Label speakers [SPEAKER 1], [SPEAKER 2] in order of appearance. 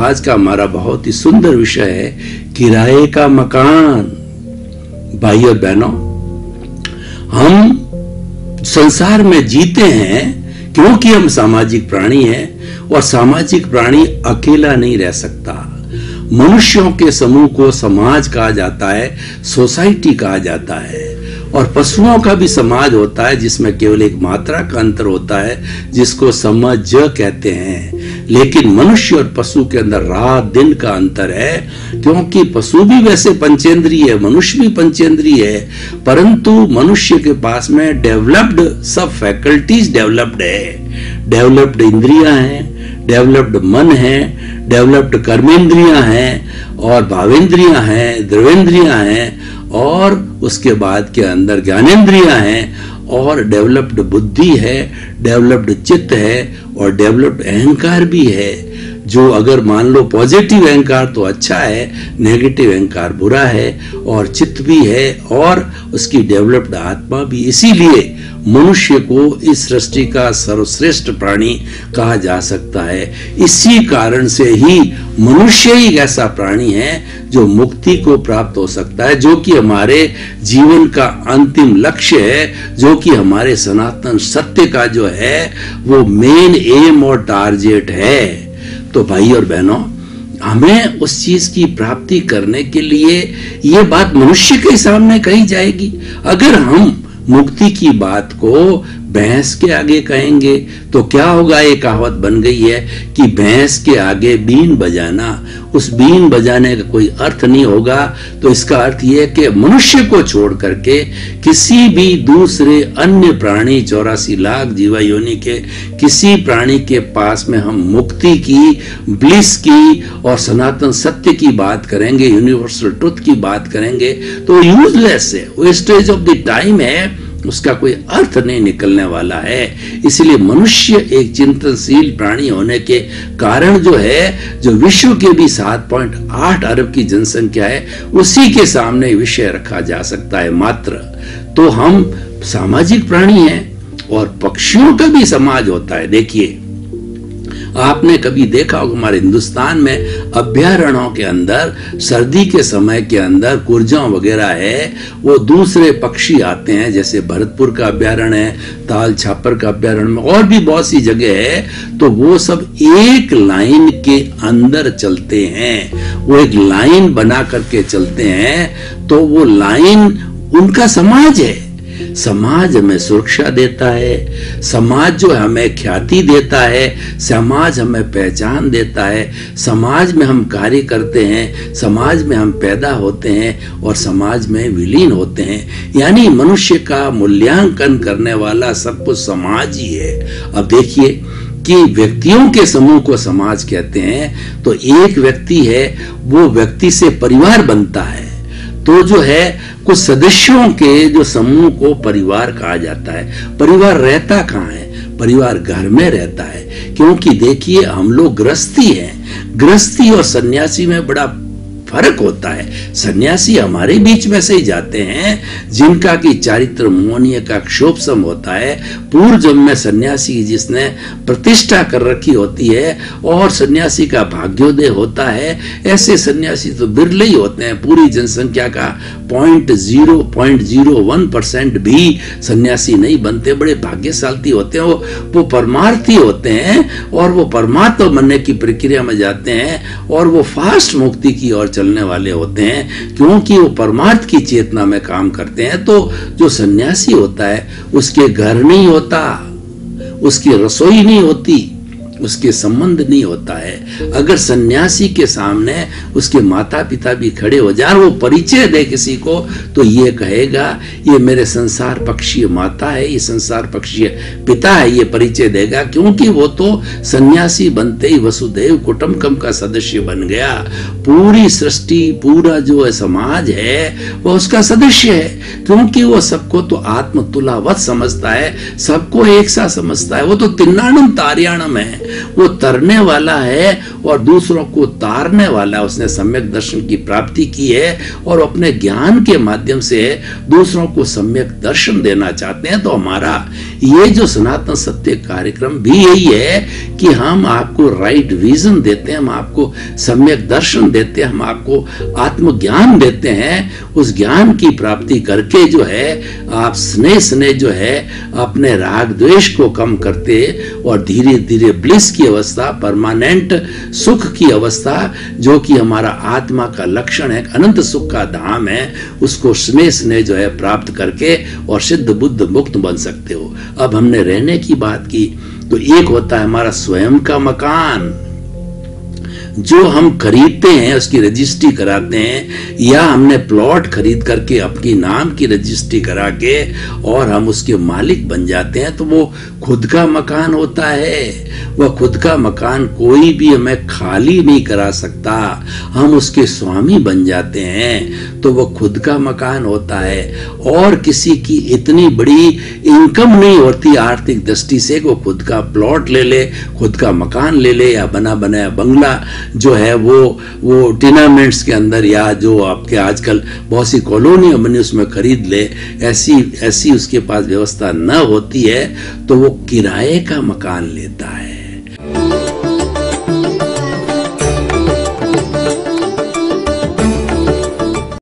[SPEAKER 1] आज का हमारा बहुत ही सुंदर विषय है किराए का मकान। भाई और बहनों, हम संसार में जीते हैं क्योंकि हम सामाजिक प्राणी हैं, और सामाजिक प्राणी अकेला नहीं रह सकता। मनुष्यों के समूह को समाज कहा जाता है, सोसाइटी कहा जाता है। और पशुओं का भी समाज होता है जिसमें केवल एक मात्रा का अंतर होता है, जिसको समझ कहते हैं। लेकिन मनुष्य और पशु के अंदर रात दिन का अंतर है, क्योंकि पशु भी वैसे पंचेंद्रिय है, मनुष्य भी पंचेंद्रिय है, परंतु मनुष्य के पास में डेवलप्ड सब फैकल्टीज डेवलप्ड है। डेवलप्ड इंद्रियां हैं, डेवलप्ड मन है, डेवलप्ड कर्मेंद्रियां हैं, और भावेंद्रियां हैं, द्रवेंद्रियां हैं, और उसके बाद के अंदर ज्ञानेंद्रियां हैं, और डेवलप्ड बुद्धि है, डेवलप्ड चित्त है, और डेवलप्ड अहंकार भी है। जो अगर मान लो पॉजिटिव अहंकार तो अच्छा है, नेगेटिव अहंकार बुरा है, और चित्त भी है, और उसकी डेवलप्ड आत्मा भी। इसीलिए मनुष्य को इस सृष्टि का सर्वश्रेष्ठ प्राणी कहा जा सकता है। इसी कारण से ही मनुष्य ही ऐसा प्राणी है जो मुक्ति को प्राप्त हो सकता है, जो कि हमारे जीवन का अंतिम लक्ष्य है, जो कि हमारे सनातन सत्य का जो है वो मेन एम और टारगेट है। तो भाई और बहनों, हमें उस चीज की प्राप्ति करने के लिए ये बात मनुष्य के सामने कही जाएगी। अगर हम मुक्ति की बात को भैंस के आगे कहेंगे तो क्या होगा? एक कहावत बन गई है कि भैंस के आगे बीन बजाना, उस बीन बजाने का कोई अर्थ नहीं होगा। तो इसका अर्थ यह है कि मनुष्य को छोड़ करके किसी भी दूसरे अन्य प्राणी 84 लाख जीवा योनि के किसी प्राणी के पास में हम मुक्ति की, ब्लिस की और सनातन सत्य की बात करेंगे, यूनिवर्सल ट्रुथ की बात करेंगे, तो यूजलेस है, वेस्टेज ऑफ द टाइम है, उसका कोई अर्थ नहीं निकलने वाला है। इसलिए मनुष्य एक चिंतनशील प्राणी होने के कारण जो है, जो विश्व के भी 7.8 अरब की जनसंख्या है, उसी के सामने विषय रखा जा सकता है मात्र। तो हम सामाजिक प्राणी हैं, और पक्षियों का भी समाज होता है। देखिए, आपने कभी देखा होगा हमारे हिंदुस्तान में अभयारण्यों के अंदर सर्दी के समय के अंदर कुरजां वगैरह है, वो दूसरे पक्षी आते हैं, जैसे भरतपुर का अभयारण्य है, ताल छापर का अभयारण्य, और भी बहुत सी जगह है। तो वो सब एक लाइन के अंदर चलते हैं, वो एक लाइन बना करके चलते हैं। तो वो लाइन उनका समाज है। समाज हमें सुरक्षा देता है, समाज जो हमें ख्याति देता है, समाज हमें पहचान देता है, समाज में हम कार्य करते हैं, समाज में हम पैदा होते हैं और समाज में विलीन होते हैं। यानी मनुष्य का मूल्यांकन करने वाला सब कुछ समाज ही है। अब देखिए कि व्यक्तियों के समूह को समाज कहते हैं। तो एक व्यक्ति है, वो व्यक्ति से परिवार बनता है। तो जो है कुछ सदस्यों के जो समूह को परिवार कहा जाता है। परिवार रहता कहाँ है? परिवार घर में रहता है। क्योंकि देखिए, हम लोग गृहस्थी हैं। गृहस्थी और सन्यासी में बड़ा फर्क होता है। सन्यासी हमारे बीच में से ही जाते हैं जिनका की चारित्र मोहनीय का क्षोभ सम होता है। पूर्व जन्म में सन्यासी जिसने प्रतिष्ठा कर रखी होती है और सन्यासी का भाग्योदय होता है, ऐसे सन्यासी तो बिरले ही होते हैं। पूरी जनसंख्या का 0.01% भी सन्यासी नहीं बनते। बड़े भाग्यशाली होते हैं वो परमार्थी होते हैं, और वो परमात्मा बनने की प्रक्रिया में जाते हैं, और वो फास्ट मुक्ति की ओर चलने वाले होते हैं, क्योंकि वो परमार्थ की चेतना में काम करते हैं। तो जो सन्यासी होता है, उसके घर नहीं होता, उसकी रसोई नहीं होती, उसके संबंध नहीं होता है। अगर सन्यासी के सामने उसके माता पिता भी खड़े हो जाए, वो परिचय दे किसी को, तो ये कहेगा ये मेरे संसार पक्षीय माता है, ये संसार पक्षीय पिता है, ये परिचय देगा। क्योंकि वो तो सन्यासी बनते ही वसुधैव कुटुंबकम का सदस्य बन गया। पूरी सृष्टि, पूरा जो है समाज है, वो उसका सदस्य है, क्योंकि वो सबको तो आत्मतुलावत समझता है, सबको एक सा समझता है। वो तो तिन्नाणम तार्याणम है, वो तरने वाला है और दूसरों को तारने वाला। उसने सम्यक दर्शन की प्राप्ति की है और अपने ज्ञान के माध्यम से दूसरों को सम्यक दर्शन देना चाहते हैं। तो हमारा ये जो सनातन सत्य कार्यक्रम भी यही है कि हम आपको राइट विजन देते हैं, हम आपको सम्यक दर्शन देते हैं, हम आपको आत्मज्ञान देते हैं। उस ज्ञान की प्राप्ति करके जो है आप स्नेह स्नेह जो है अपने राग द्वेष को कम करते और धीरे धीरे ब्लिस की अवस्था, परमानेंट सुख की अवस्था, जो कि हमारा आत्मा का लक्षण है, अनंत सुख का धाम है, उसको स्नेह स्नेह जो है प्राप्त करके और सिद्ध बुद्ध मुक्त बन सकते हो। अब हमने रहने की बात की, तो एक होता है हमारा स्वयं का मकान जो हम खरीदते हैं, उसकी रजिस्ट्री कराते हैं, या हमने प्लॉट खरीद करके अपनी नाम की रजिस्ट्री करा के और हम उसके मालिक बन जाते हैं, तो वो खुद का मकान होता है। वह खुद का मकान कोई भी हमें खाली नहीं करा सकता, हम उसके स्वामी बन जाते हैं, तो वह खुद का मकान होता है। और किसी की इतनी बड़ी इनकम नहीं होती आर्थिक दृष्टि से वो खुद का प्लॉट ले ले, खुद का मकान ले ले, या बना बनाया बंगला जो है वो टीनामेंट्स के अंदर, या जो आपके आजकल बहुत सी कॉलोनियां बनी उसमें खरीद ले, ऐसी उसके पास व्यवस्था न होती है, तो वो किराए का मकान लेता है।